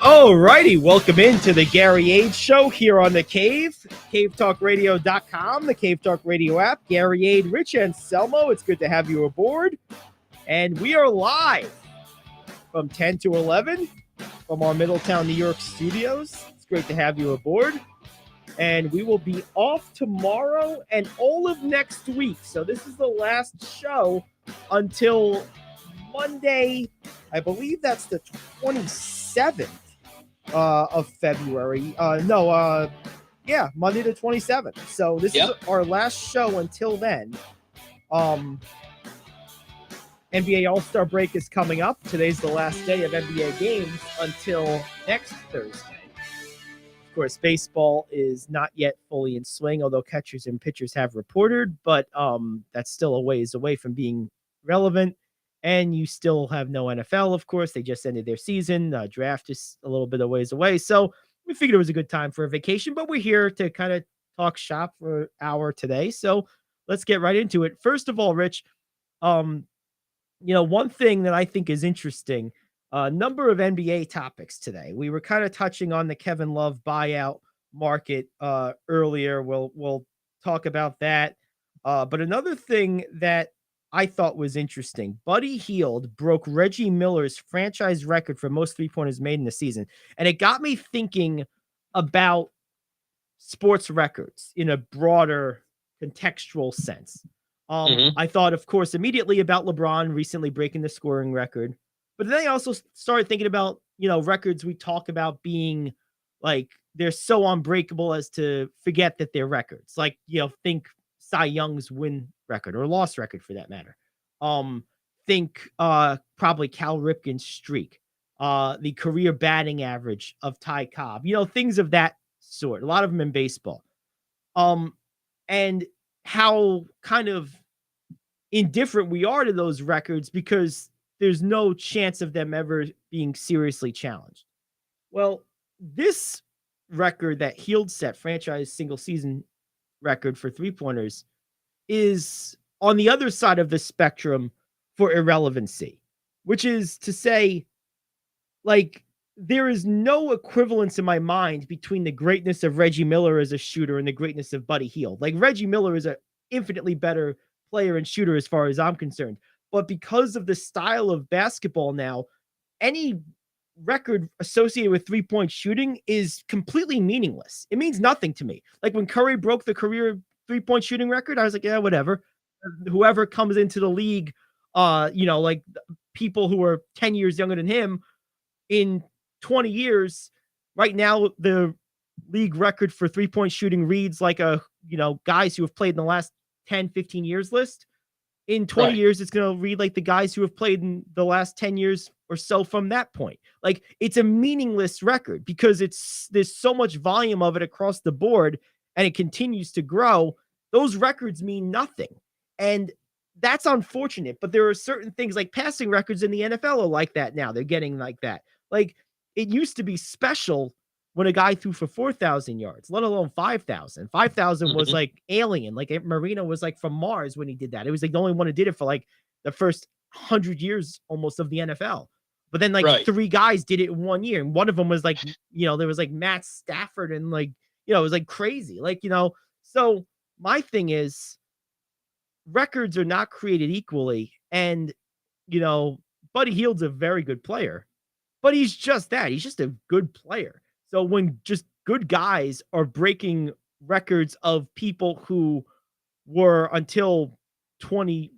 Alrighty, welcome into the Gary Ayd Show here on the Cave, cavetalkradio.com, the Cave Talk Radio app. Gary Ayd, Rich Anselmo, it's good to have you aboard. And we are live from 10 to 11 from our Middletown, New York studios. It's great to have you aboard. And we will be off tomorrow and all of next week. So this is the last show until Monday. I believe that's the 27th. Of February. Monday the 27th. So this is our last show until then. NBA All-Star break is coming up. Today's the last day of NBA games until next Thursday. Of course, baseball is not yet fully in swing, although catchers and pitchers have reported, but that's still a ways away from being relevant. And you still have no NFL, of course. They just ended their season. Draft is a little bit of ways away. So we figured it was a good time for a vacation, but we're here to kind of talk shop for an hour today. So let's get right into it. First of all, Rich, one thing that I think is interesting, a number of NBA topics today. We were kind of touching on the Kevin Love buyout market earlier. We'll talk about that. But another thing that I thought was interesting. Buddy Hield broke Reggie Miller's franchise record for most three-pointers made in the season. And it got me thinking about sports records in a broader contextual sense. I thought, of course, immediately about LeBron recently breaking the scoring record. But then I also started thinking about, records we talk about being like, they're so unbreakable as to forget that they're records. Like, think Cy Young's win record or loss record for that matter. Think probably Cal Ripken's streak, the career batting average of Ty Cobb, things of that sort, a lot of them in baseball. And how kind of indifferent we are to those records because there's no chance of them ever being seriously challenged. Well, this record that Hield set, franchise single season record for three-pointers, is on the other side of the spectrum for irrelevancy, which is to say, like, there is no equivalence in my mind between the greatness of Reggie Miller as a shooter and the greatness of Buddy Hield. Like, Reggie Miller is an infinitely better player and shooter as far as I'm concerned. But because of the style of basketball now, any record associated with three-point shooting is completely meaningless. It means nothing to me. Like when Curry broke the career three-point shooting record, I was like, yeah, whatever. Whoever comes into the league, like people who are 10 years younger than him in 20 years, right now, the league record for three-point shooting reads like guys who have played in the last 10, 15 years list. In 20 years, it's going to read like the guys who have played in the last 10 years or so from that point. Like, it's a meaningless record because there's so much volume of it across the board and it continues to grow. Those records mean nothing. And that's unfortunate, but there are certain things like passing records in the NFL are like that now. They're getting like that. Like, it used to be special when a guy threw for 4,000 yards, let alone 5,000. 5,000 was like alien. Like Marino was like from Mars when he did that. It was like the only one who did it for like the first 100 years almost of the NFL. But then like three guys did it in 1 year. And one of them was like, there was like Matt Stafford and like, it was like crazy. Like, so my thing is records are not created equally. And, Buddy Hield's a very good player, but he's just that. He's just a good player. So when just good guys are breaking records of people who were until 10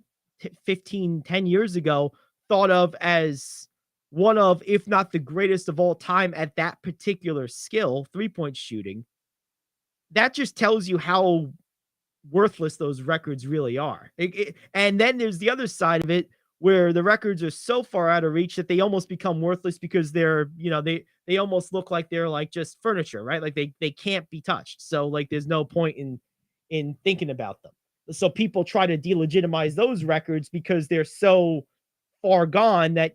years ago, thought of as one of, if not the greatest of all time at that particular skill, three-point shooting, that just tells you how worthless those records really are. And then there's the other side of it where the records are so far out of reach that they almost become worthless because they're, they almost look like they're like just furniture, right? Like they can't be touched. So like there's no point in thinking about them. So people try to delegitimize those records because they're so far gone that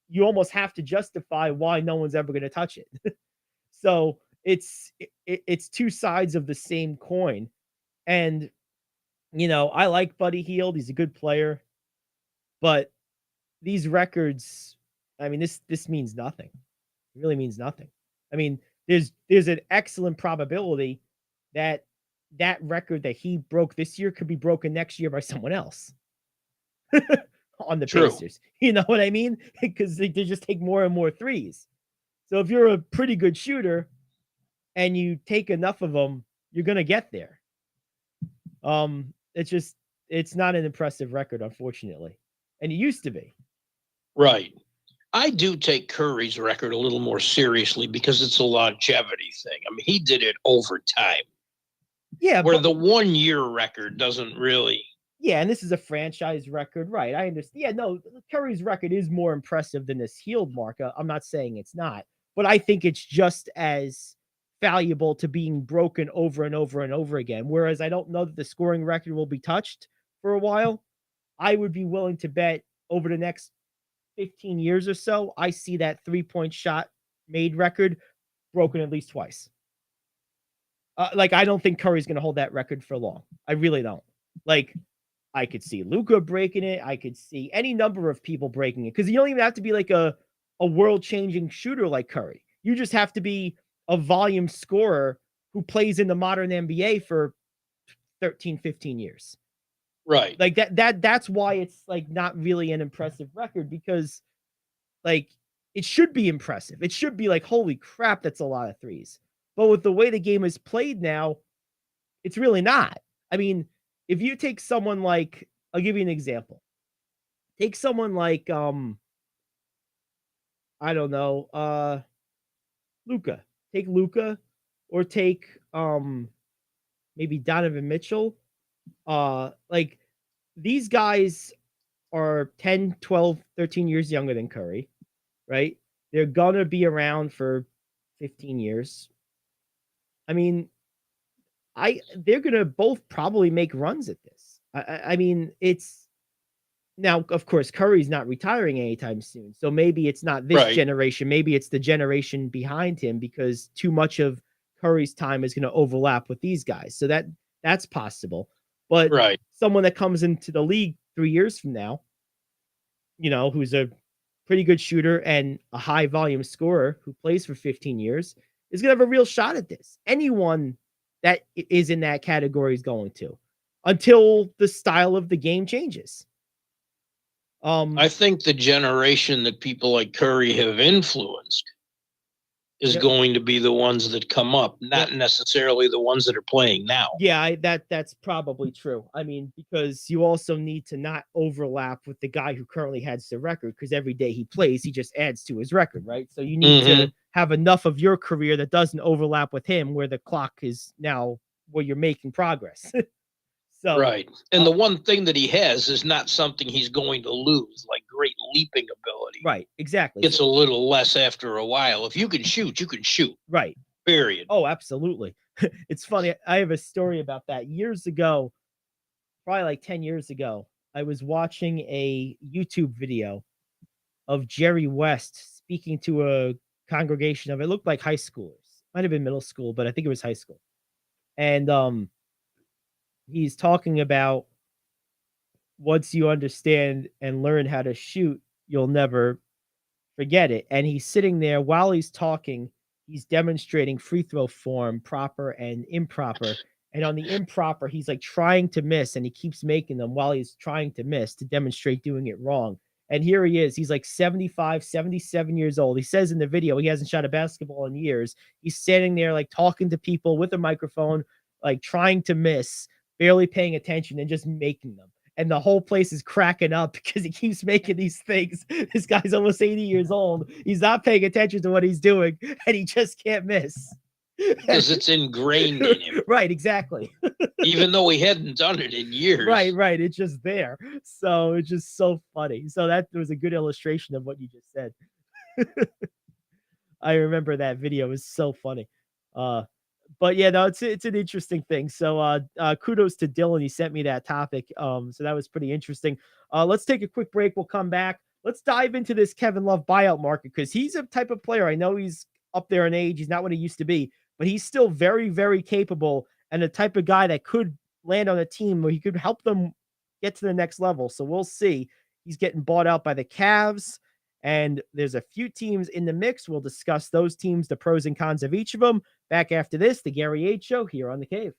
you almost have to justify why no one's ever going to touch it. So it's two sides of the same coin. And, I like Buddy Hield. He's a good player. But these records, I mean, this means nothing. It really means nothing. I mean, there's an excellent probability that that record that he broke this year could be broken next year by someone else on the True. Pacers. You know what I mean? Because they just take more and more threes. So if you're a pretty good shooter and you take enough of them, you're gonna get there. It's not an impressive record, unfortunately, and it used to be. Right. I do take Curry's record a little more seriously because it's a longevity thing. I mean, he did it over time. Yeah, where but the 1 year record doesn't really. Yeah, and this is a franchise record, right? I understand. Yeah, no, Curry's record is more impressive than this Healed mark. I'm not saying it's not, but I think it's just as valuable to being broken over and over and over again. Whereas I don't know that the scoring record will be touched for a while. I would be willing to bet over the next 15 years or so, I see that 3-point shot made record broken at least twice. Like, I don't think Curry's going to hold that record for long. I really don't. Like, I could see Luka breaking it. I could see any number of people breaking it because you don't even have to be like a world-changing shooter like Curry. You just have to be a volume scorer who plays in the modern NBA for 13, 15 years. Right. Like that's why it's like not really an impressive record because like it should be impressive. It should be like, holy crap, that's a lot of threes. But with the way the game is played now, it's really not. I mean, if you take someone like, I'll give you an example. Take someone like I don't know, Luka. Take Luka or take maybe Donovan Mitchell. Like these guys are 10, 12, 13 years younger than Curry, right? They're gonna be around for 15 years. I mean, they're gonna both probably make runs at this. I mean, it's now, of course, Curry's not retiring anytime soon, so maybe it's not this Right. generation. Maybe it's the generation behind him because too much of Curry's time is going to overlap with these guys. So that's possible. But Right. someone that comes into the league 3 years from now, you know, who's a pretty good shooter and a high volume scorer who plays for 15 years is going to have a real shot at this. Anyone that is in that category is going to, until the style of the game changes. I think the generation that people like Curry have influenced is Yep. going to be the ones that come up, not Yep. necessarily the ones that are playing now. Yeah, that's probably true. I mean, because you also need to not overlap with the guy who currently has the record, because every day he plays, he just adds to his record, right? So you need to have enough of your career that doesn't overlap with him, where the clock is now where you're making progress. So Right. And the one thing that he has is not something he's going to lose, like great leaping ability. right, exactly. It's a little less after a while. If you can shoot, you can shoot. Right. Period. Oh, absolutely. It's funny. I have a story about that. Years ago, probably like 10 years ago, I was watching a YouTube video of Jerry West speaking to a congregation of, it looked like high schoolers. Might have been middle school, but I think it was high school. And he's talking about once you understand and learn how to shoot, you'll never forget it. And he's sitting there while he's talking, he's demonstrating free throw form, proper and improper. And on the improper, he's like trying to miss and he keeps making them while he's trying to miss to demonstrate doing it wrong. And here he is. He's like 75, 77 years old. He says in the video he hasn't shot a basketball in years. He's standing there like talking to people with a microphone, like trying to miss, barely paying attention and just making them. And the whole place is cracking up because he keeps making these things. This guy's almost 80 years old. He's not paying attention to what he's doing, and he just can't miss. Because it's ingrained in him. Right, exactly. Even though he hadn't done it in years. Right. It's just there. So it's just so funny. So that was a good illustration of what you just said. I remember that video. It was so funny. But yeah, no, it's an interesting thing. So kudos to Dylan. He sent me that topic. So that was pretty interesting. Let's take a quick break. We'll come back. Let's dive into this Kevin Love buyout market because he's a type of player. I know he's up there in age. He's not what he used to be, but he's still very, very capable and the type of guy that could land on a team where he could help them get to the next level. So we'll see. He's getting bought out by the Cavs. And there's a few teams in the mix. We'll discuss those teams, the pros and cons of each of them. Back after this, the Gary Ayd Show here on The Cave.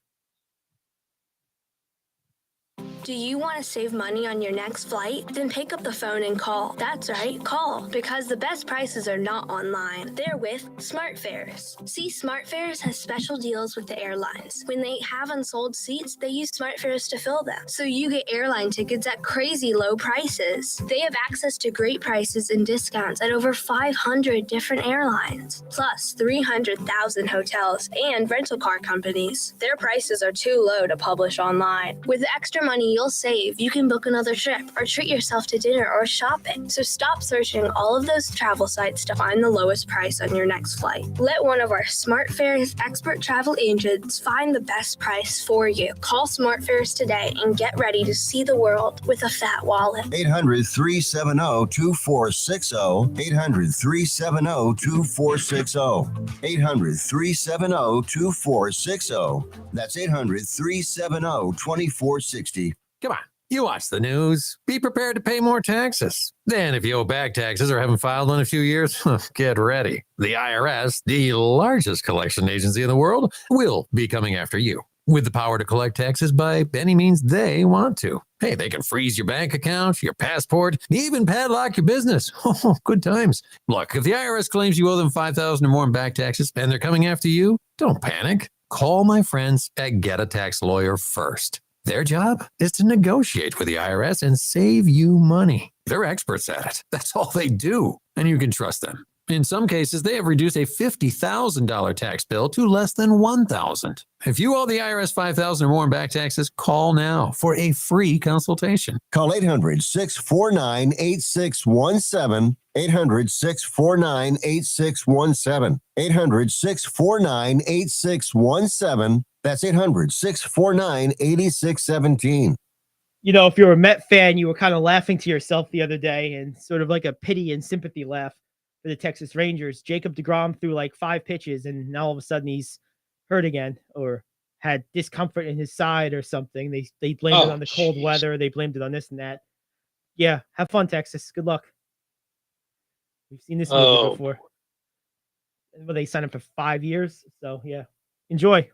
Do you want to save money on your next flight? Then pick up the phone and call. That's right, call, because the best prices are not online. They're with SmartFares. See, SmartFares has special deals with the airlines. When they have unsold seats, they use SmartFares to fill them. So you get airline tickets at crazy low prices. They have access to great prices and discounts at over 500 different airlines, plus 300,000 hotels and rental car companies. Their prices are too low to publish online. With the extra money you'll save, you can book another trip or treat yourself to dinner or shopping. So stop searching all of those travel sites to find the lowest price on your next flight. Let one of our SmartFares expert travel agents find the best price for you. Call SmartFares today and get ready to see the world with a fat wallet. 800-370-2460. 800-370-2460. 800-370-2460. That's 800-370-2460. Come on, you watch the news. Be prepared to pay more taxes. Then if you owe back taxes or haven't filed in a few years, get ready. The IRS, the largest collection agency in the world, will be coming after you with the power to collect taxes by any means they want to. Hey, they can freeze your bank account, your passport, even padlock your business. Oh, good times. Look, if the IRS claims you owe them $5,000 or more in back taxes and they're coming after you, don't panic. Call my friends at Get a Tax Lawyer first. Their job is to negotiate with the IRS and save you money. They're experts at it. That's all they do, and you can trust them. In some cases, they have reduced a $50,000 tax bill to less than $1,000. If you owe the IRS $5,000 or more in back taxes, call now for a free consultation. Call 800-649-8617. 800-649-8617. 800-649-8617. That's 800-649-8617. You know, if you're a Met fan, you were kind of laughing to yourself the other day and sort of like a pity and sympathy laugh for the Texas Rangers. Jacob deGrom threw like 5 pitches and now all of a sudden he's hurt again or had discomfort in his side or something. They blamed it on the cold weather. They blamed it on this and that. Yeah, have fun, Texas. Good luck. We've seen this movie before. Well, they signed him for 5 years. So yeah, enjoy.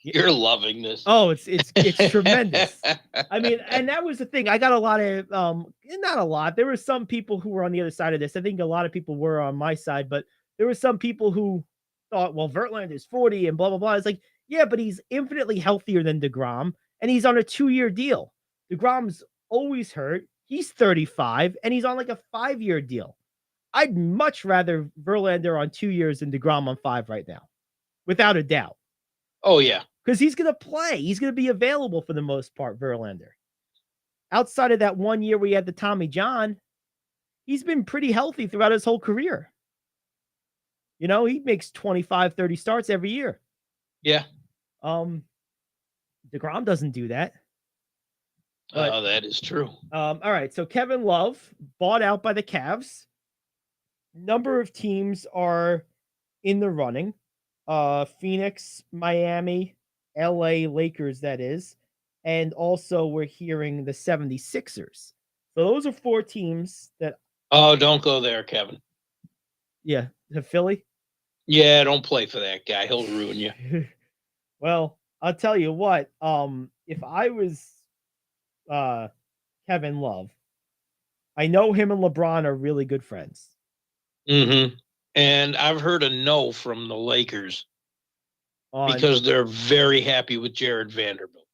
You're loving this. Oh, it's tremendous. I mean, and that was the thing. I got a lot of not a lot. There were some people who were on the other side of this. I think a lot of people were on my side, but there were some people who thought, well, Verlander is 40 and blah blah blah. It's like, yeah, but he's infinitely healthier than DeGrom, and he's on a 2-year deal. DeGrom's always hurt. He's 35, and he's on like a 5-year deal. I'd much rather Verlander on 2 years than DeGrom on 5 right now, without a doubt. Oh, yeah. Because he's going to play. He's going to be available for the most part, Verlander. Outside of that 1 year where he had the Tommy John, he's been pretty healthy throughout his whole career. You know, he makes 25, 30 starts every year. Yeah. DeGrom doesn't do that. But, that is true. All right, so Kevin Love bought out by the Cavs. Number of teams are in the running. Phoenix, Miami, LA Lakers, that is. And also we're hearing the 76ers. So those are 4 teams that... Oh, don't go there, Kevin. Yeah, the Philly? Yeah, don't play for that guy. He'll ruin you. Well, I'll tell you what. If I was Kevin Love, I know him and LeBron are really good friends. Mm-hmm. And I've heard a no from the Lakers because they're very happy with Jared Vanderbilt.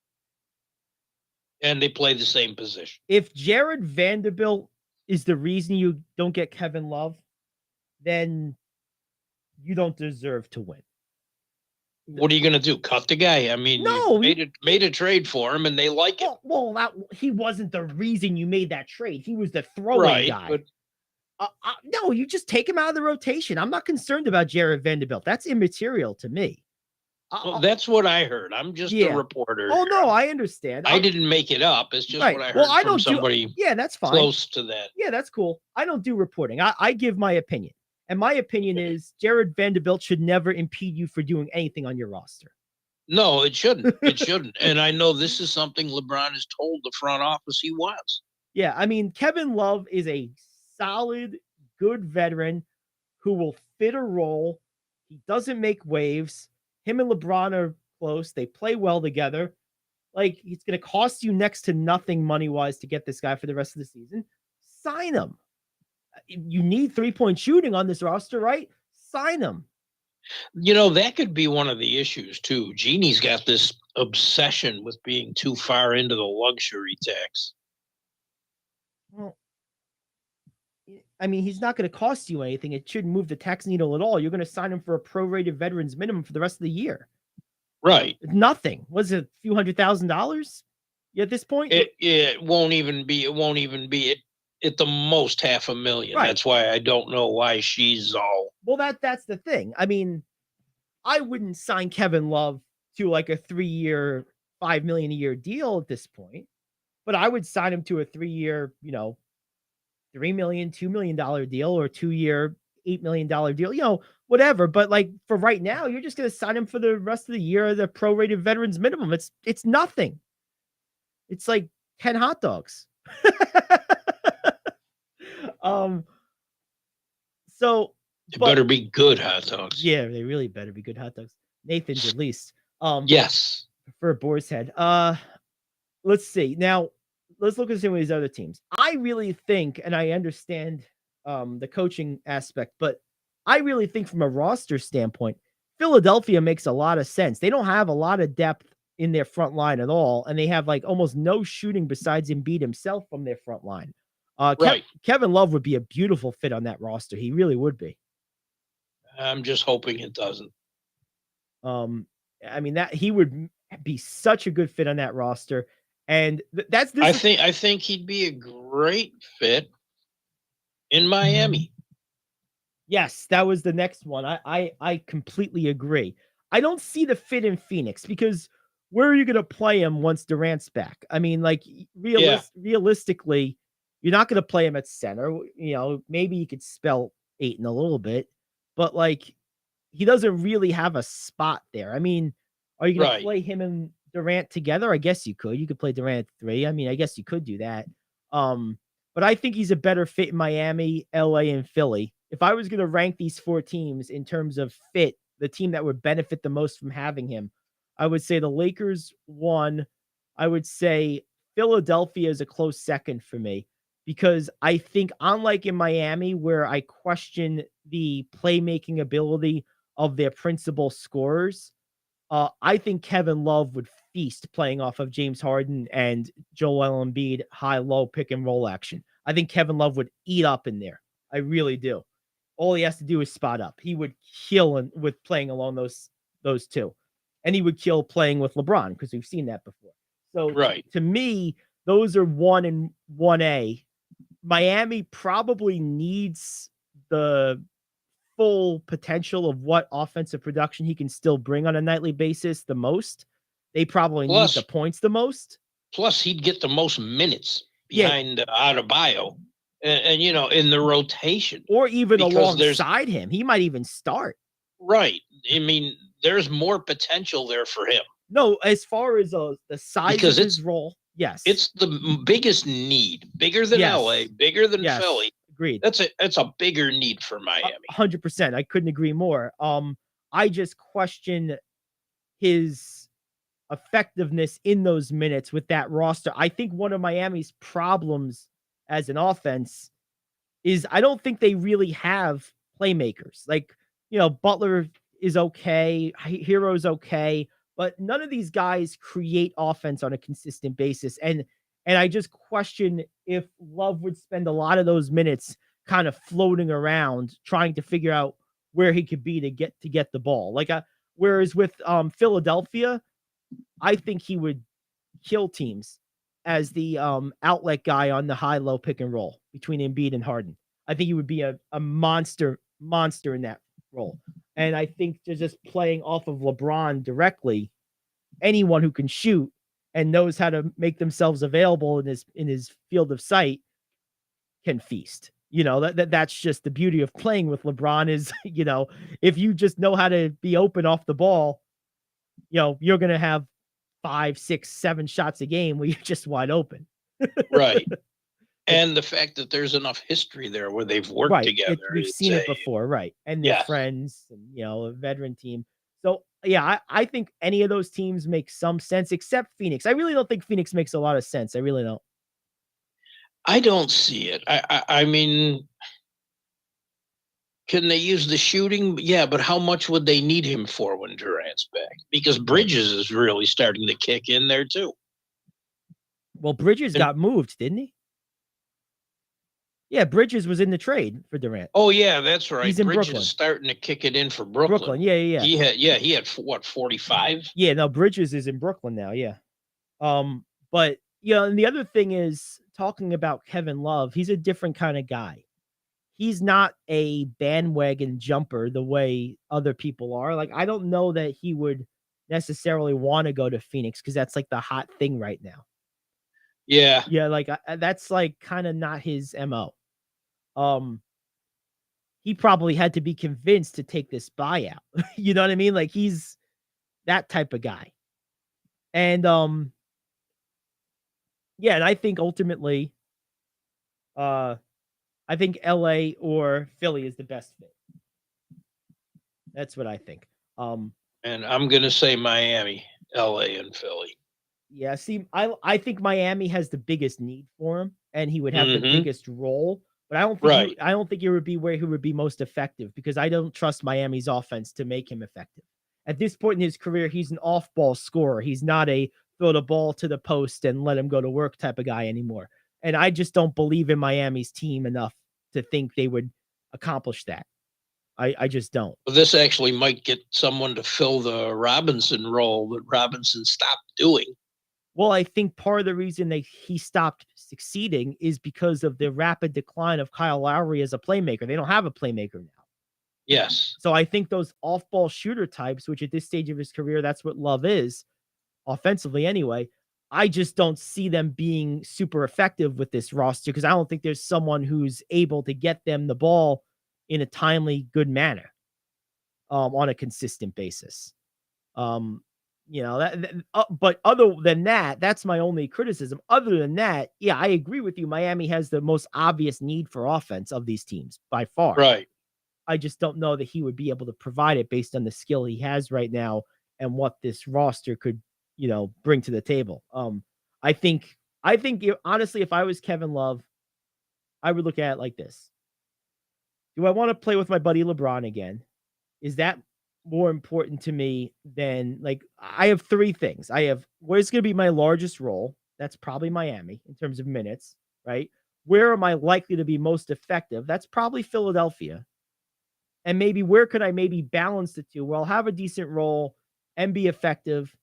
And they play the same position. If Jared Vanderbilt is the reason you don't get Kevin Love, then you don't deserve to win. What are you going to do? Cut the guy? I mean, no, you made a trade for him and they like it. Well, he wasn't the reason you made that trade. He was the throwing guy. But no, you just take him out of the rotation. I'm not concerned about Jared Vanderbilt. That's immaterial to me. Well, that's what I heard. I'm just a reporter. Oh, no, I understand. I didn't make it up. It's just what I heard from somebody that's fine. close to that. Yeah, that's cool. I don't do reporting. I give my opinion. And my opinion is Jared Vanderbilt should never impede you for doing anything on your roster. No, it shouldn't. It shouldn't. And I know this is something LeBron has told the front office he wants. Yeah, I mean, Kevin Love is a solid, good veteran who will fit a role. He doesn't make waves. Him and LeBron are close. They play well together. Like, it's going to cost you next to nothing money-wise to get this guy for the rest of the season. Sign him. You need three-point shooting on this roster, right? Sign him. That could be one of the issues, too. Jeannie's got this obsession with being too far into the luxury tax. Well, I mean, he's not going to cost you anything. It shouldn't move the tax needle at all. You're going to sign him for a prorated veterans minimum for the rest of the year. Right. Nothing. Was it a few $100,000 at this point? It won't even be. It won't even be at the most $500,000. Right. That's why I don't know why she's all. Well, that's the thing. I mean, I wouldn't sign Kevin Love to like a 3-year, $5 million a year deal at this point, but I would sign him to a 3-year, $3 million, $2 million deal, or 2-year, $8 million deal, whatever. But like for right now, you're just going to sign him for the rest of the year, the prorated veterans minimum. It's nothing. It's like 10 hot dogs. So It better be good hot dogs. Yeah, they really better be good hot dogs. Nathan's at least. Yes. For a Boar's Head. Let's see. Now, let's look at some of these other teams. I really think, and I understand the coaching aspect, but I really think from a roster standpoint, Philadelphia makes a lot of sense. They don't have a lot of depth in their front line at all, and they have like almost no shooting besides Embiid himself from their front line. Right. Kevin Love would be a beautiful fit on that roster. He really would be. I'm just hoping it doesn't. I mean, that he would be such a good fit on that roster, and I think he'd be a great fit in Miami. Yes, that was the next one. I completely agree. I don't see the fit in Phoenix because where are you going to play him once Durant's back? I mean, like realistically, you're not going to play him at center. Maybe you could spell Ayton a little bit, but like he doesn't really have a spot there. I mean, are you going to play him and Durant together? I guess you could. You could play Durant at 3. I mean, I guess you could do that. But I think he's a better fit in Miami, LA, and Philly. If I was going to rank these 4 teams in terms of fit, the team that would benefit the most from having him, I would say the Lakers 1. I would say Philadelphia is a close second for me because I think, unlike in Miami, where I question the playmaking ability of their principal scorers, I think Kevin Love would feast playing off of James Harden and Joel Embiid high-low pick-and-roll action. I think Kevin Love would eat up in there. I really do. All he has to do is spot up. He would kill with playing along those two. And he would kill playing with LeBron because we've seen that before. So to me, those are 1 and 1A. Miami probably needs the full potential of what offensive production he can still bring on a nightly basis the most. They probably need the points the most. Plus, he'd get the most minutes behind Adebayo. And in the rotation. Or even alongside him. He might even start. Right. I mean, there's more potential there for him. No, as far as the size of his role, yes. It's the biggest need. Bigger than LA, bigger than Philly. Agreed. That's a bigger need for Miami. 100%. I couldn't agree more. I just question his effectiveness in those minutes with that roster. I think one of Miami's problems as an offense is I don't think they really have playmakers. Like, Butler is okay, Hero's okay, but none of these guys create offense on a consistent basis. And I just question if Love would spend a lot of those minutes kind of floating around trying to figure out where he could be to get the ball. Like whereas with Philadelphia, I think he would kill teams as the outlet guy on the high-low pick and roll between Embiid and Harden. I think he would be a monster in that role. And I think just playing off of LeBron directly, anyone who can shoot and knows how to make themselves available in his field of sight can feast. That's just the beauty of playing with LeBron is, if you just know how to be open off the ball, you're going to have 5, 6, 7 shots a game where you're just wide open. Right. And the fact that there's enough history there where they've worked right. together. We've seen it before, right? And they're Yes. friends, and a veteran team. So yeah, I think any of those teams make some sense except Phoenix. I really don't think Phoenix makes a lot of sense. I really don't. I don't see it. I mean, can they use the shooting? Yeah, but how much would they need him for when Durant's back? Because Bridges is really starting to kick in there too. Well, Bridges got moved, didn't he? Yeah, Bridges was in the trade for Durant. Oh yeah, that's right. He's in Bridges Brooklyn. is starting to kick it in for Brooklyn. Yeah. He had what, 45? Yeah, no, Bridges is in Brooklyn now. Yeah. But and the other thing is, talking about Kevin Love, he's a different kind of guy. He's not a bandwagon jumper the way other people are. Like, I don't know that he would necessarily want to go to Phoenix because that's like the hot thing right now. Yeah. Yeah, like that's like kind of not his MO. He probably had to be convinced to take this buyout. You know what I mean? Like, he's that type of guy. And yeah, and I think ultimately I think LA or Philly is the best fit. That's what I think. And I'm gonna say Miami, LA, and Philly. Yeah, see, I think Miami has the biggest need for him, and he would have the biggest role. But I don't think I don't think it would be where he would be most effective, because I don't trust Miami's offense to make him effective. At this point in his career, he's an off-ball scorer. He's not a throw the ball to the post and let him go to work type of guy anymore. And I just don't believe in Miami's team enough to think they would accomplish that. I just don't. Well, this actually might get someone to fill the Robinson role that Robinson stopped doing. Well, I think part of the reason he stopped succeeding is because of the rapid decline of Kyle Lowry as a playmaker. They don't have a playmaker now. Yes. So I think those off-ball shooter types, which at this stage of his career, that's what Love is, offensively anyway, I just don't see them being super effective with this roster, because I don't think there's someone who's able to get them the ball in a timely, good manner on a consistent basis. But other than that, that's my only criticism. Other than that, yeah, I agree with you. Miami has the most obvious need for offense of these teams by far. Right. I just don't know that he would be able to provide it based on the skill he has right now and what this roster could, bring to the table. I think honestly, if I was Kevin Love, I would look at it like this. Do I want to play with my buddy LeBron again? Is that more important to me than, like, I have three things. I have, where's going to be my largest role? That's probably Miami in terms of minutes, right? Where am I likely to be most effective? That's probably Philadelphia. And maybe where could I maybe balance the two? Well, I'll have a decent role and be effective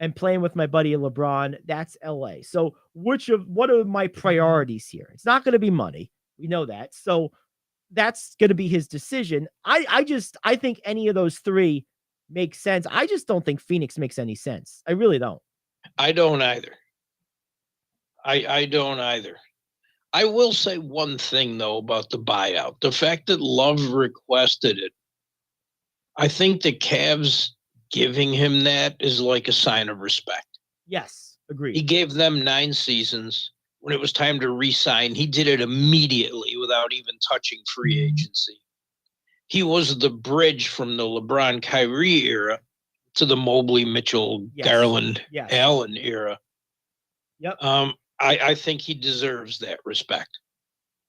and playing with my buddy LeBron. That's LA. So what are my priorities here? It's not going to be money. We know that. So that's going to be his decision. I think any of those three make sense. I just don't think Phoenix makes any sense. I really don't. I don't either. I don't either. I will say one thing, though, about the buyout. The fact that Love requested it, I think the Cavs giving him that is like a sign of respect. Yes, agreed. He gave them 9 seasons. When it was time to re-sign, he did it immediately without even touching free agency. He was the bridge from the LeBron Kyrie era to the Mobley, Mitchell, Garland, Allen era. Yep. I think he deserves that respect.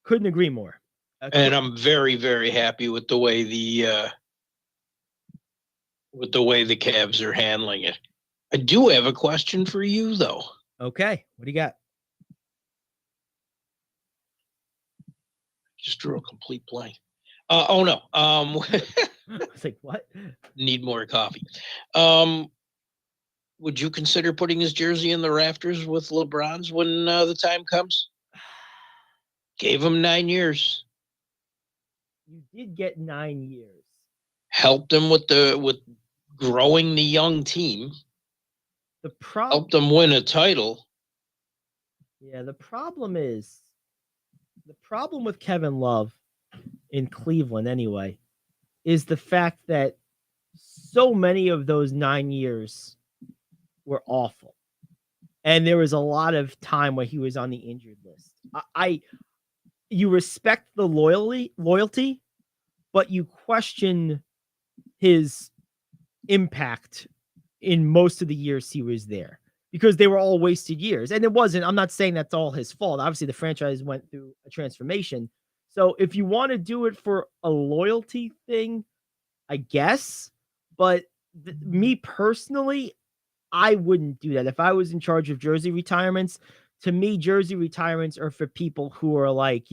Couldn't agree more. And I'm very, very happy with the way the Cavs are handling it. I do have a question for you, though. Okay, what do you got? Just drew a complete blank. Oh no. I was like, what? Need more coffee. Would you consider putting his jersey in the rafters with LeBron's when the time comes? Gave him 9 years. You did get 9 years. Helped him with growing the young team. Helped them win a title. Yeah, the problem with Kevin Love in Cleveland anyway is the fact that so many of those 9 years were awful. And there was a lot of time where he was on the injured list. You respect the loyalty, but you question his impact in most of the years he was there, because they were all wasted years. And I'm not saying that's all his fault. Obviously, the franchise went through a transformation. So if you want to do it for a loyalty thing, I guess. But me personally, I wouldn't do that. If I was in charge of jersey retirements, to me, jersey retirements are for people who are like,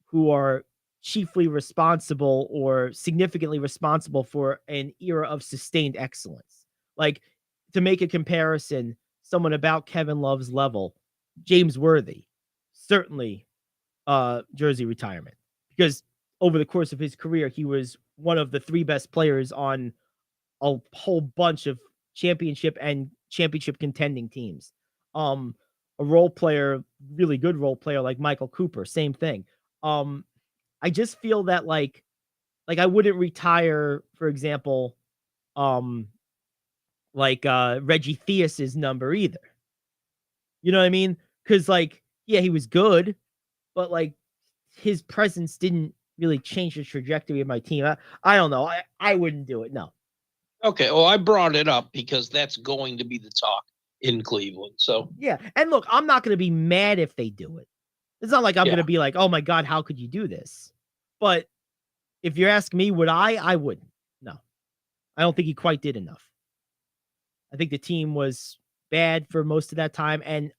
who are chiefly responsible or significantly responsible for an era of sustained excellence. Like, to make a comparison, someone about Kevin Love's level, James Worthy, certainly jersey retirement, because over the course of his career, he was one of the 3 best players on a whole bunch of championship and championship contending teams. A role player, really good role player like Michael Cooper, same thing. I just feel that like I wouldn't retire, for example, Reggie Theus's number either. You know what I mean? Because yeah, he was good, but his presence didn't really change the trajectory of my team. I don't know. I wouldn't do it. No. Okay, well, I brought it up because that's going to be the talk in Cleveland. So yeah, and look, I'm not going to be mad if they do it. It's not like I'm going to be like, oh my God, how could you do this? But if you're asking me, would I wouldn't. No, I don't think he quite did enough. I think the team was bad for most of that time, and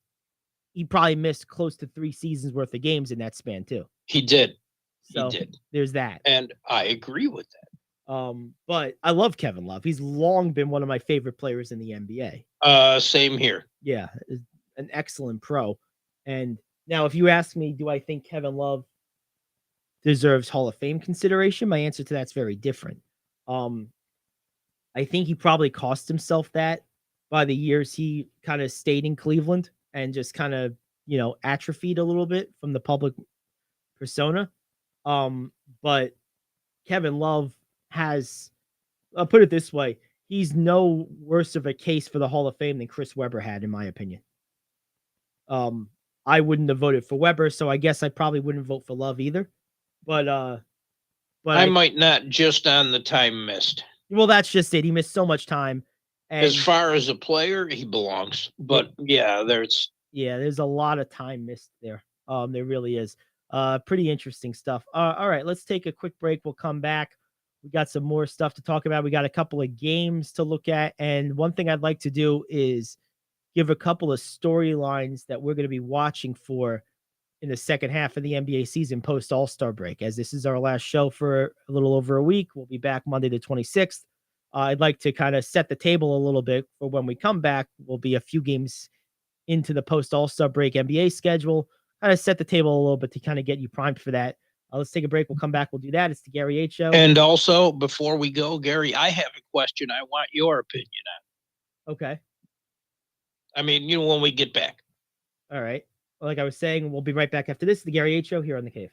he probably missed close to 3 seasons worth of games in that span too. He did. So he did. There's that. And I agree with that. But I love Kevin Love. He's long been one of my favorite players in the NBA. Same here. Yeah, an excellent pro. And now, if you ask me, do I think Kevin Love deserves Hall of Fame consideration? My answer to that's very different. I think he probably cost himself that by the years he kind of stayed in Cleveland and just kind of, atrophied a little bit from the public persona. But Kevin Love has, I'll put it this way, he's no worse of a case for the Hall of Fame than Chris Webber had, in my opinion. I wouldn't have voted for Webber, so I guess I probably wouldn't vote for Love either. But I might not, just on the time missed. Well, that's just it. He missed so much time. And as far as a player, he belongs. But yeah, there's a lot of time missed there. There really is. Pretty interesting stuff. All right, let's take a quick break. We'll come back. We got some more stuff to talk about. We got a couple of games to look at. And one thing I'd like to do is give a couple of storylines that we're going to be watching for in the second half of the NBA season post All-Star break. As this is our last show for a little over a week, we'll be back Monday the 26th. I'd like to kind of set the table a little bit for when we come back. We'll be a few games into the post All-Star break NBA schedule. Kind of set the table a little bit to kind of get you primed for that. Let's take a break. We'll come back. We'll do that. It's the Gary Ayd Show. And also, before we go, Gary, I have a question I want your opinion on. Okay. I mean, when we get back. All right. Well, like I was saying, we'll be right back after this. The Gary Ayd Show here on The Cave.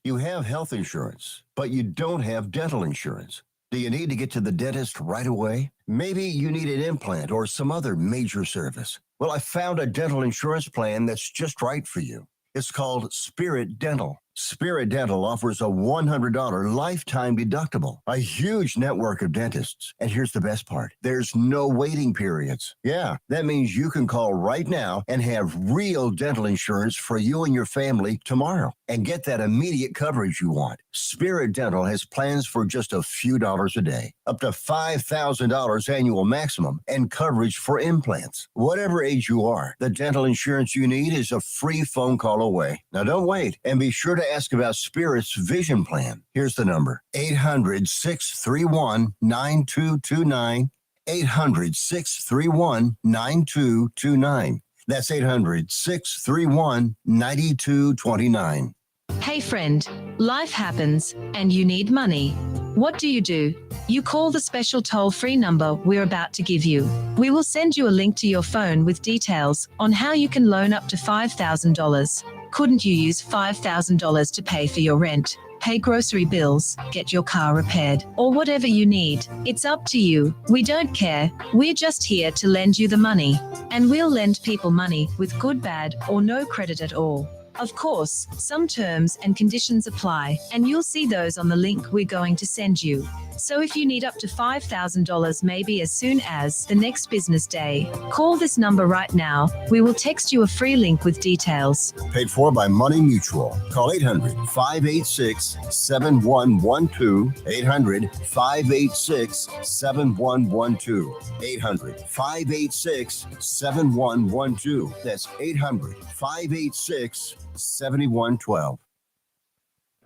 You have health insurance, but you don't have dental insurance. Do you need to get to the dentist right away? Maybe you need an implant or some other major service. Well, I found a dental insurance plan that's just right for you. It's called Spirit Dental. Spirit Dental offers a $100 lifetime deductible, a huge network of dentists. And here's the best part. There's no waiting periods. Yeah, that means you can call right now and have real dental insurance for you and your family tomorrow and get that immediate coverage you want. Spirit Dental has plans for just a few dollars a day, up to $5,000 annual maximum, and coverage for implants. Whatever age you are, the dental insurance you need is a free phone call away. Now don't wait, and be sure to ask about Spirit's vision plan. Here's the number: 800-631-9229. 800-631-9229. That's 800-631-9229. Hey friend, life happens and you need money. What do? You call the special toll-free number we're about to give you. We will send you a link to your phone with details on how you can loan up to $5,000. couldn't you use $5,000 to pay for your rent, pay grocery bills, get your car repaired, or whatever you need? It's up to you. We don't care. We're just here to lend you the money. And we'll lend people money with good, bad, or no credit at all. Of course, some terms and conditions apply, and you'll see those on the link we're going to send you. So if you need up to $5,000 maybe as soon as the next business day, call this number right now. We will text you a free link with details. Paid for by Money Mutual. Call 800-586-7112. 800-586-7112. 800-586-7112. That's 800-586-7112.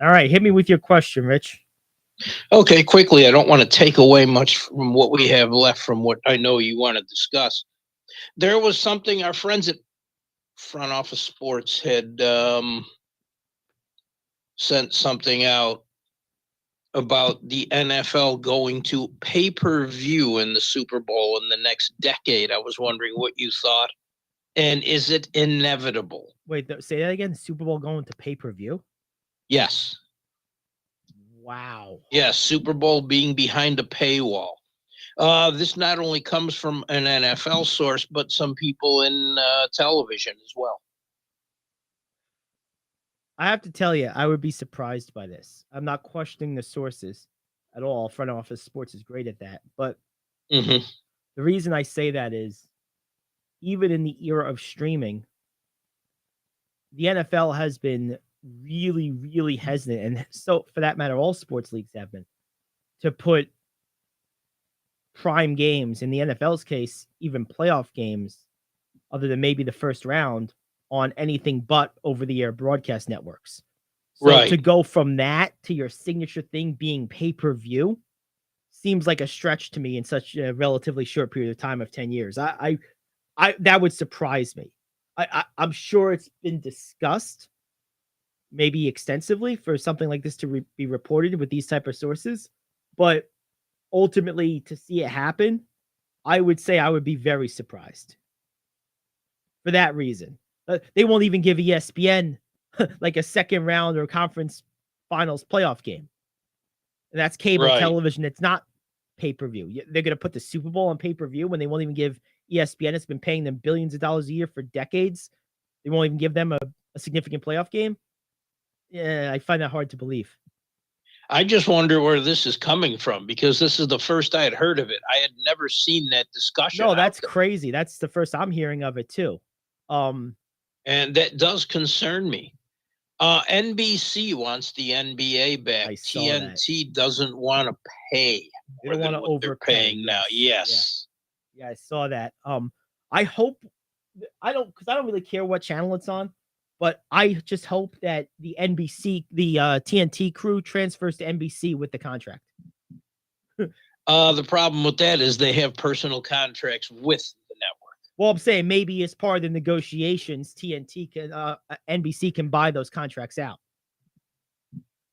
All right, hit me with your question, Rich. Okay, quickly. I don't want to take away much from what we have left from what I know you want to discuss. There was something our friends at Front Office Sports had sent something out about the NFL going to pay-per-view in the Super Bowl in the next decade. I was wondering what you thought. And is it inevitable? Wait, say that again. Super Bowl going to pay-per-view? Yes. Wow. Yes, Super Bowl being behind a paywall. This not only comes from an NFL source, but some people in television as well. I have to tell you, I would be surprised by this. I'm not questioning the sources at all. Front Office Sports is great at that. But the reason I say that is, even in the era of streaming, the NFL has been really, really hesitant, and so for that matter, all sports leagues have been, to put prime games, in the NFL's case, even playoff games, other than maybe the first round, on anything but over-the-air broadcast networks. So to go from that to your signature thing being pay-per-view seems like a stretch to me in such a relatively short period of time of 10 years. I that would surprise me. I'm sure it's been discussed, maybe extensively, for something like this to be reported with these type of sources, but ultimately to see it happen, I would say I would be very surprised for that reason. They won't even give ESPN like a second round or conference finals playoff game. And that's cable television. It's not pay-per-view. They're going to put the Super Bowl on pay-per-view when they won't even give ESPN. It's been paying them billions of dollars a year for decades. They won't even give them a significant playoff game. Yeah, I find that hard to believe. I just wonder where this is coming from, because this is the first I had heard of it. I had never seen that discussion. No, that's crazy. That's the first I'm hearing of it too. And that does concern me. NBC wants the NBA back. TNT doesn't want to pay. They don't want to overpay. They're paying now. Yes. Yeah, I saw that. I hope because I don't really care what channel it's on, but I just hope that the TNT crew transfers to NBC with the contract. The problem with that is they have personal contracts with the network. Well, I'm saying maybe as part of the negotiations, NBC can buy those contracts out.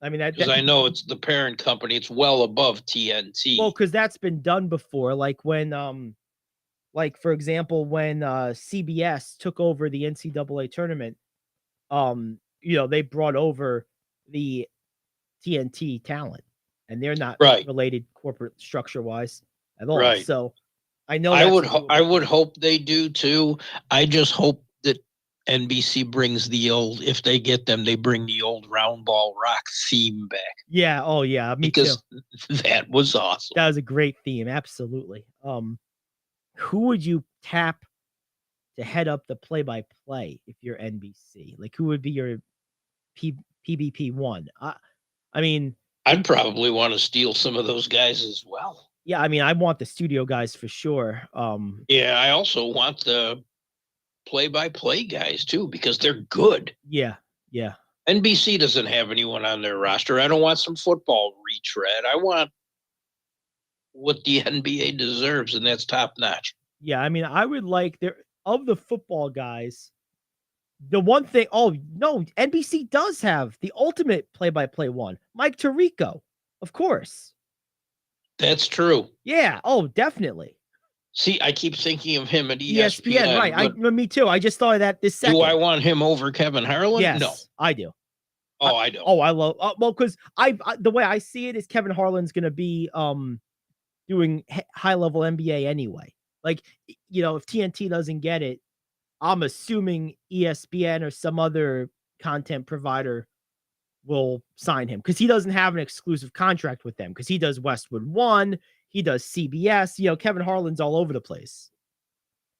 I mean, because I know it's the parent company; it's well above TNT. Well, because that's been done before, like when, for example, when CBS took over the NCAA tournament, they brought over the TNT talent, and they're not related corporate structure wise at all. Right. So I know I would hope they do too. I just hope that NBC brings if they get them, they bring the old Round Ball Rock theme back. Yeah. Oh yeah. Me too. That was awesome. That was a great theme. Absolutely. Who would you tap to head up the play-by-play if you're NBC? Like, who would be your PBP one? I mean, I'd probably want to steal some of those guys as well. Yeah, I mean, I want the studio guys for sure. Yeah, I also want the play-by-play guys too, because they're good. Yeah. NBC doesn't have anyone on their roster. I don't want some football retread. I want what the NBA deserves, and that's top notch. Yeah, I mean, I would like of the football guys. The one thing, NBC does have the ultimate play-by-play one, Mike Tirico, of course. That's true. Yeah. Oh, definitely. See, I keep thinking of him at ESPN, ESPN, right? but Me too. I just thought of that this second. do I want him over Kevin Harlan? Yes, No. I do. Oh, I don't. Oh, I love. Well, because the way I see it is Kevin Harlan's going to be doing high level NBA anyway. Like, if TNT doesn't get it, I'm assuming ESPN or some other content provider will sign him because he doesn't have an exclusive contract with them because he does Westwood One, he does CBS. Kevin Harlan's all over the place.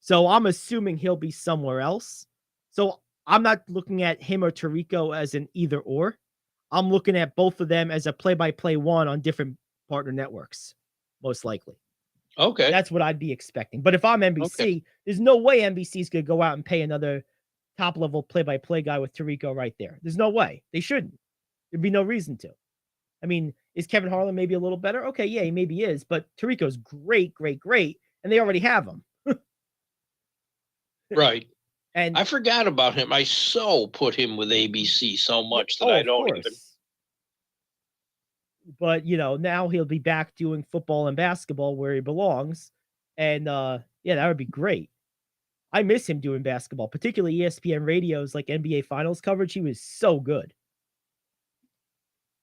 So I'm assuming he'll be somewhere else. So I'm not looking at him or Tirico as an either or. I'm looking at both of them as a play-by-play one on different partner networks, most likely. Okay. That's what I'd be expecting. But if I'm NBC, there's no way NBC's going to go out and pay another top-level play-by-play guy with Tirico right there. There's no way. They shouldn't. There'd be no reason to. I mean, is Kevin Harlan maybe a little better? Okay, yeah, he maybe is. But Tirico's great, and they already have him. Right. And I forgot about him. I put him with ABC so much that I don't even. But now he'll be back doing football and basketball where he belongs, and that would be great. I miss him doing basketball, particularly ESPN Radio's like NBA Finals coverage. He was so good.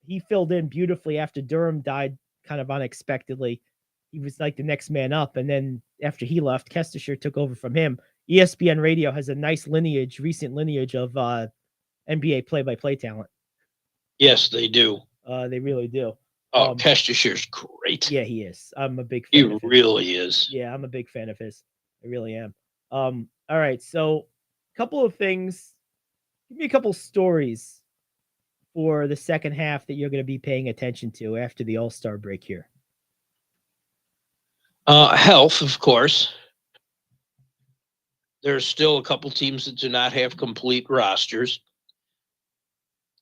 He filled in beautifully after Durham died, kind of unexpectedly. He was like the next man up, and then after he left, Kestisher took over from him. ESPN Radio has a nice recent lineage of NBA play-by-play talent. Yes, they do. They really do. Oh, Kestisher's great. Yeah, he is. I'm a big fan. He really is. Yeah, I'm a big fan of his. I really am. All right, so a couple of things. Give me a couple stories for the second half that you're going to be paying attention to after the All-Star break here. Health, of course. There's still a couple teams that do not have complete rosters.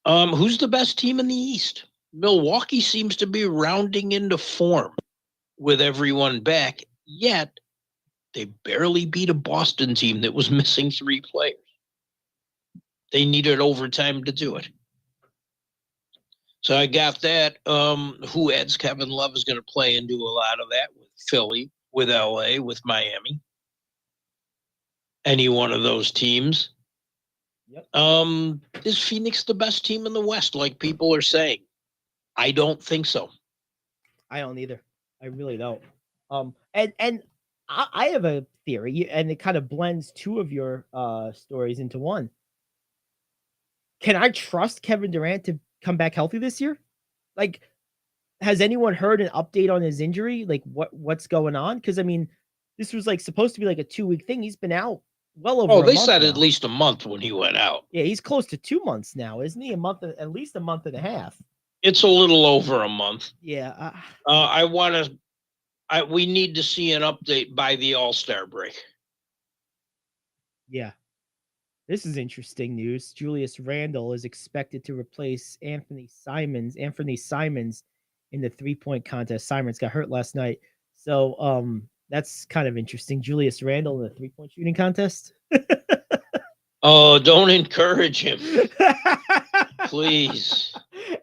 Who's the best team in the East? Milwaukee seems to be rounding into form with everyone back, yet they barely beat a Boston team that was missing 3 players. They needed overtime to do it. So I got that. Who adds Kevin Love is going to play into a lot of that with Philly, with LA, with Miami. Any one of those teams. Yep. Is Phoenix the best team in the West, like people are saying? I don't think so. I don't either. I really don't. And I have a theory, and it kind of blends two of your stories into one. Can I trust Kevin Durant to come back healthy this year? Like, has anyone heard an update on his injury? Like, what's going on? Because I mean, this was like supposed to be like a 2-week thing. He's been out well over. Oh, they said at least a month when he went out. Yeah, he's close to 2 months now, isn't he? At least a month and a half. It's a little over a month. Yeah. We need to see an update by the All-Star break. Yeah. This is interesting news. Julius Randle is expected to replace Anthony Simons in the 3-point contest. Simons got hurt last night. So that's kind of interesting. Julius Randle in the 3-point shooting contest. Oh, don't encourage him. Please.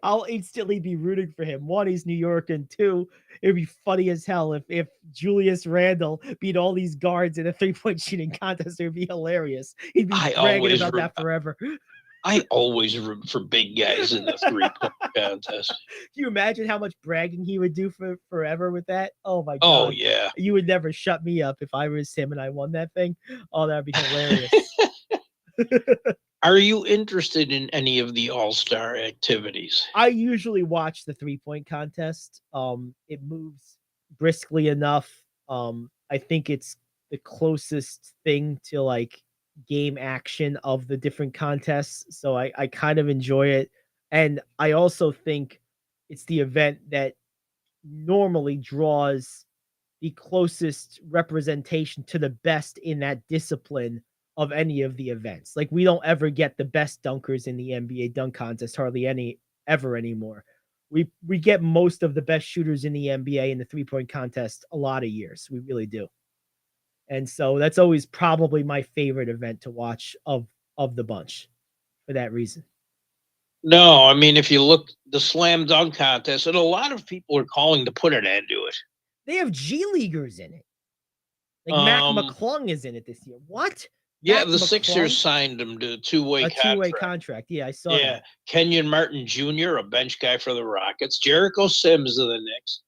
I'll instantly be rooting for him. 1, he's New York, and 2, it'd be funny as hell if Julius Randle beat all these guards in a 3-point shooting contest. It would be hilarious. He'd be bragging about that forever. I always root for big guys in the 3-point contest. Can you imagine how much bragging he would do for forever with that? Oh my God. Oh yeah. You would never shut me up if I was him and I won that thing. Oh, that'd be hilarious. Are you interested in any of the All-Star activities? I usually watch the 3-point contest. It moves briskly enough. I think it's the closest thing to like game action of the different contests. So I kind of enjoy it. And I also think it's the event that normally draws the closest representation to the best in that discipline of any of the events. Like, we don't ever get the best dunkers in the NBA dunk contest, hardly ever anymore. We get most of the best shooters in the NBA in the 3-point contest a lot of years. We really do. And so that's always probably my favorite event to watch of the bunch for that reason. No, I mean, if you look the slam dunk contest, and a lot of people are calling to put an end to it. They have G Leaguers in it. Like Mac McClung is in it this year. What? Yeah, Mac the Sixers signed him to a two-way contract. Yeah, I saw that. Kenyon Martin Jr., a bench guy for the Rockets, Jericho Sims of the Knicks,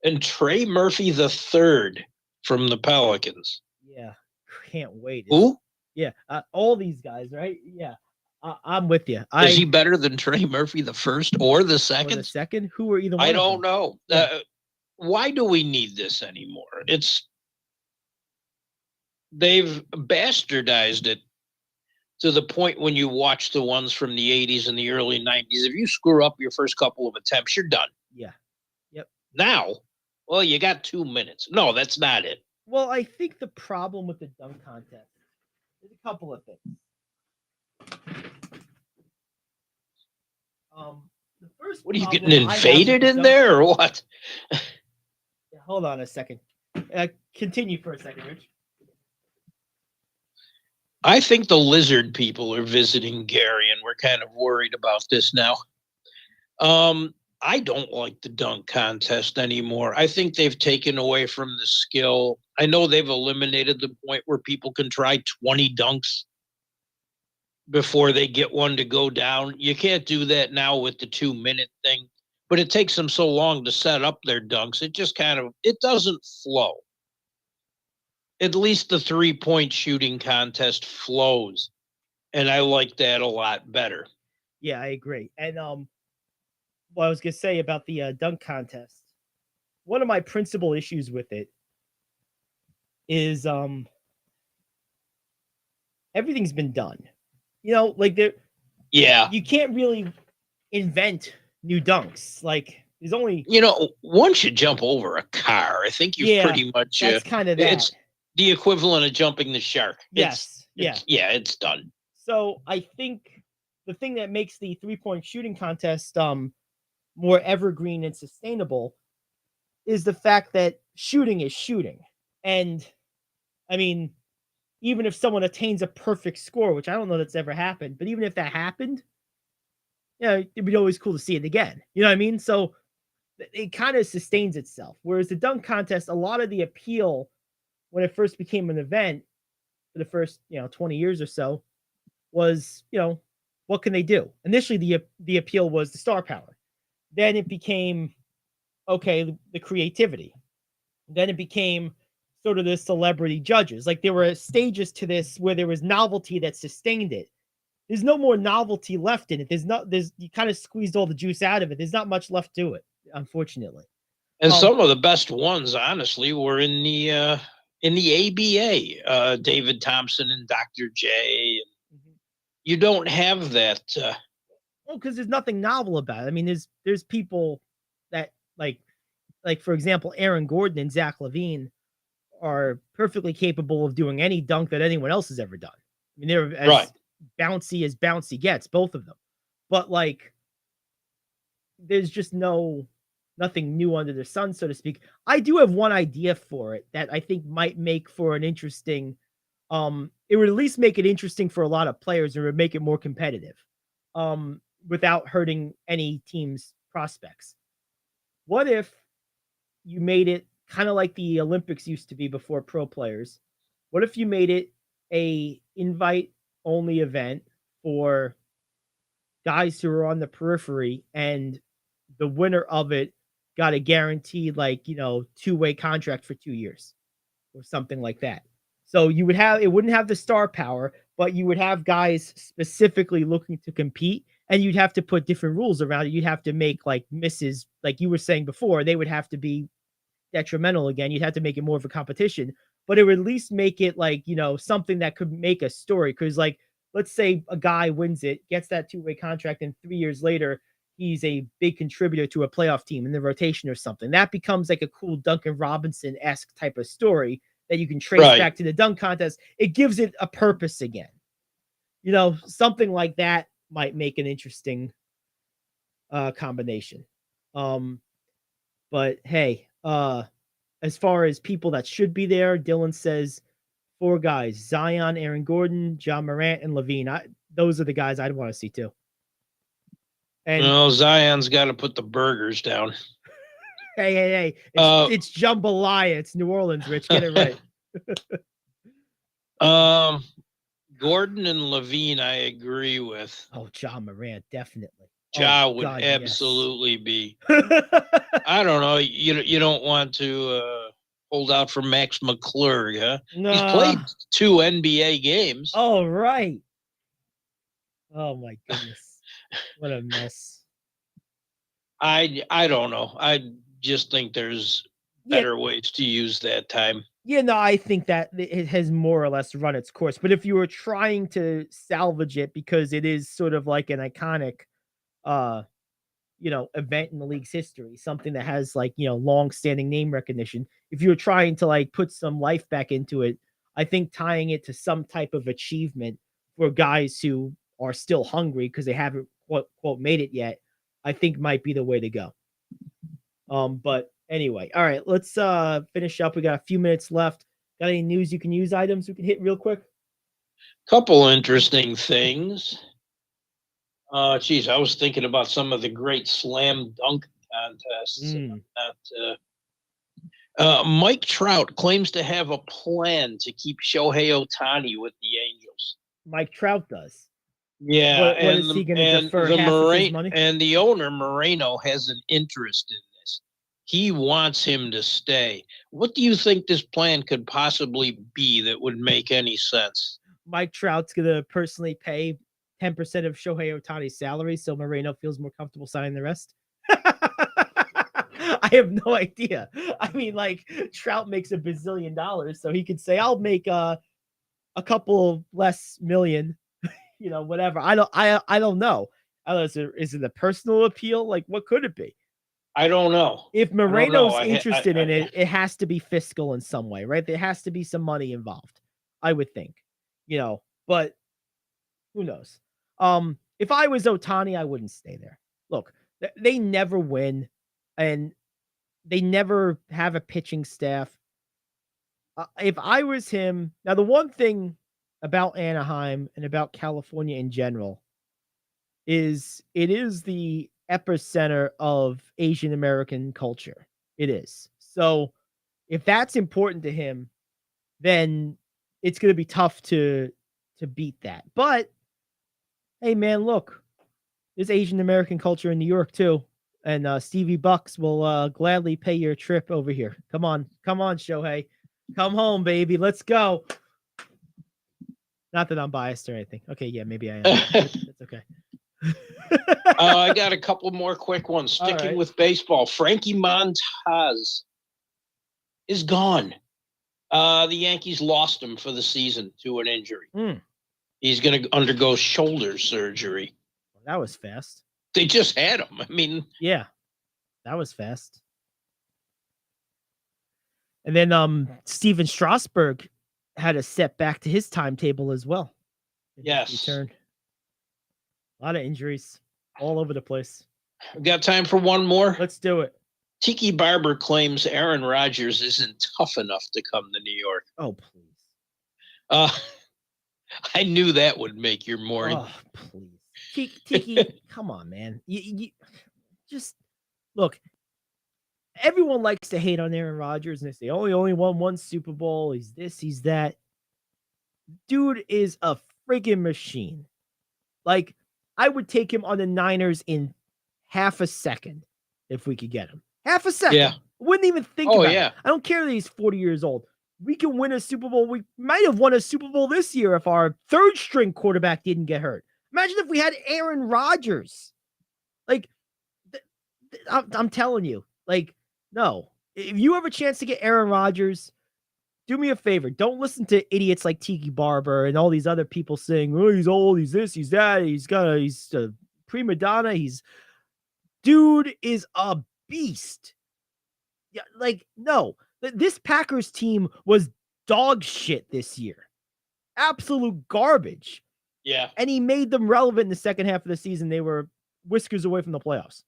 and Trey Murphy III from the Pelicans. Yeah, can't wait. Who? Yeah, all these guys, right? Yeah, I'm with you. Is he better than Trey Murphy the first or the second? Or the second? Who are either one? I don't know. Yeah. Why do we need this anymore? They've bastardized it to the point when you watch the ones from the 80s and the early 90s. If you screw up your first couple of attempts, you're done. Yeah. Yep. Now, well, you got 2 minutes. No, that's not it. Well, I think the problem with the dunk contest is a couple of things. The first. What are you getting invaded in there or what? Hold on a second. Continue for a second, Rich. I think the lizard people are visiting Gary, and we're kind of worried about this now. I don't like the dunk contest anymore. I think they've taken away from the skill. I know they've eliminated the point where people can try 20 dunks before they get one to go down. You can't do that now with the 2-minute thing, but it takes them so long to set up their dunks. It just it doesn't flow. At least the 3-point shooting contest flows, and I like that a lot better. Yeah, I agree. And what I was gonna say about the dunk contest, one of my principal issues with it is everything's been done. Like you can't really invent new dunks. Like there's only once you jump over a car, I think you've pretty much that's kind of that. It's the equivalent of jumping the shark. Yes. It's done. So I think the thing that makes the 3-point shooting contest more evergreen and sustainable is the fact that shooting is shooting. And I mean, even if someone attains a perfect score, which I don't know that's ever happened, but even if that happened, it'd be always cool to see it again. You know what I mean? So it kind of sustains itself. Whereas the dunk contest, a lot of the appeal when it first became an event for the first, 20 years or so was, what can they do? Initially, the appeal was the star power. Then it became, the creativity. Then it became sort of the celebrity judges. Like there were stages to this where there was novelty that sustained it. There's no more novelty left in it. You kind of squeezed all the juice out of it. There's not much left to it, unfortunately. And some of the best ones, honestly, were in the ABA, David Thompson and Dr. J. You don't have that. Well, because there's nothing novel about it. I mean, there's people that like for example, Aaron Gordon and Zach LaVine are perfectly capable of doing any dunk that anyone else has ever done. I mean, they're as bouncy as bouncy gets, both of them. But like, there's just nothing new under the sun, so to speak. I do have one idea for it that I think might make for an interesting. It would at least make it interesting for a lot of players, or would make it more competitive, without hurting any team's prospects. What if you made it kind of like the Olympics used to be before pro players? What if you made it a invite-only event for guys who are on the periphery, and the winner of it got a guaranteed, 2-way contract for 2 years or something like that? So it wouldn't have the star power, but you would have guys specifically looking to compete, and you'd have to put different rules around it. You'd have to make misses, like you were saying before, they would have to be detrimental again. You'd have to make it more of a competition, but it would at least make it something that could make a story. Because let's say a guy wins it, gets that 2-way contract, and 3 years later, he's a big contributor to a playoff team in the rotation or something. That becomes like a cool Duncan Robinson-esque type of story that you can trace back to the dunk contest. It gives it a purpose again. Something like that might make an interesting combination. But hey, as far as people that should be there, Dylan says 4 guys: Zion, Aaron Gordon, John Morant, and LaVine. Those are the guys I'd want to see too. And Zion's got to put the burgers down. Hey. It's jambalaya. It's New Orleans, Rich. Get it right. Gordon and Levine, I agree with. Oh, John Morant, definitely. Ja Oh, would God, yes. absolutely be. I don't know. You don't want to hold out for Max McClure, huh? He's played 2 NBA games. Oh, right. Oh my goodness. What a mess. I don't know. I just think there's better ways to use that time. Yeah, no, I think that it has more or less run its course. But if you were trying to salvage it because it is sort of like an iconic event in the league's history, something that has like, long-standing name recognition. If you were trying to like put some life back into it, I think tying it to some type of achievement for guys who are still hungry because they haven't quote made it yet, I think might be the way to go. But anyway, all right, let's finish up. We got a few minutes left. Got any news you can use items we can hit real quick? Couple interesting things. Geez, I was thinking about some of the great slam dunk contests. Mike Trout claims to have a plan to keep Shohei Ohtani with the Angels. Mike Trout does. Yeah, what is he going to defer half of his money? And the owner Moreno has an interest in this. He wants him to stay. What do you think this plan could possibly be that would make any sense? Mike Trout's going to personally pay 10% of Shohei Ohtani's salary, so Moreno feels more comfortable signing the rest. I have no idea. I mean, like, Trout makes $1 bazillion, so he could say, "I'll make a couple less million," whatever. I don't know. Is it a personal appeal? Like, what could it be? I don't know. If Moreno's interested in it, it has to be fiscal in some way, right? There has to be some money involved, I would think. But who knows? If I was Ohtani, I wouldn't stay there. Look, they never win, and they never have a pitching staff. If I was him, now the one thing about Anaheim and about California in general is it is the epicenter of Asian American culture. It is. So if that's important to him, then it's going to be tough to beat that. But hey, man, look, there's Asian American culture in New York too. And Stevie Bucks will gladly pay your trip over here. Come on, Shohei. Come home, baby. Let's go. Not that I'm biased or anything. Okay, yeah, maybe I am. It's okay. I got a couple more quick ones. Sticking with baseball, Frankie Montas is gone. The Yankees lost him for the season to an injury. He's going to undergo shoulder surgery. That was fast. They just had him. I mean, yeah, that was fast. And then Steven Strasburg had a setback to his timetable as well. Yes. Return. A lot of injuries all over the place. We got time for one more? Let's do it. Tiki Barber claims Aaron Rodgers isn't tough enough to come to New York. Oh, please. I knew that would make your morning. Oh, please. Tiki, come on, man. You just look. Everyone likes to hate on Aaron Rodgers, and they say, "Oh, he only won one Super Bowl. He's this, he's that." Dude is a friggin' machine. Like, I would take him on the Niners in half a second if we could get him. Half a second. Yeah. Wouldn't even think about it. I don't care that he's 40 years old. We can win a Super Bowl. We might have won a Super Bowl this year if our third string quarterback didn't get hurt. Imagine if we had Aaron Rodgers. Like, I'm telling you, like, no. If you have a chance to get Aaron Rodgers, do me a favor. Don't listen to idiots like Tiki Barber and all these other people saying, "Oh, he's old, he's this, he's that, he's a prima donna." Dude is a beast. Yeah, like, no. This Packers team was dog shit this year. Absolute garbage. Yeah. And he made them relevant in the second half of the season. They were whiskers away from the playoffs.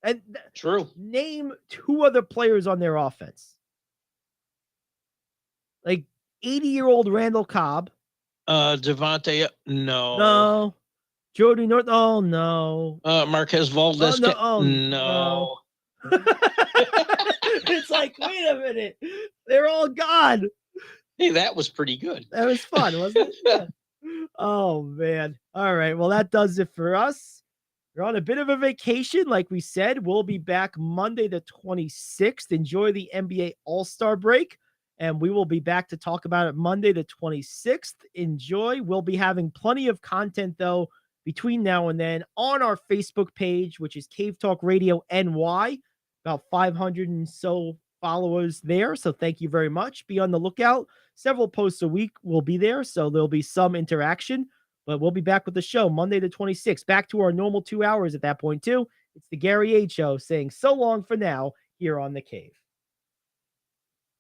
And true. Name 2 other players on their offense. Like 80-year-old Randall Cobb. Devontae, no. No. Jody North, oh no. Marquez Valdez, no. It's like, wait a minute. They're all gone. Hey, that was pretty good. That was fun, wasn't it? Yeah. Oh, man. All right. Well, that does it for us. We're on a bit of a vacation, like we said. We'll be back Monday the 26th. Enjoy the NBA All-Star break, and we will be back to talk about it Monday the 26th. Enjoy. We'll be having plenty of content, though, between now and then on our Facebook page, which is Cave Talk Radio NY. About 500 and so followers there. So thank you very much. Be on the lookout. Several posts a week will be there, so there'll be some interaction. But we'll be back with the show Monday the 26th. Back to our normal 2 hours at that point, too. It's the Gary Ayd Show saying so long for now here on The Cave.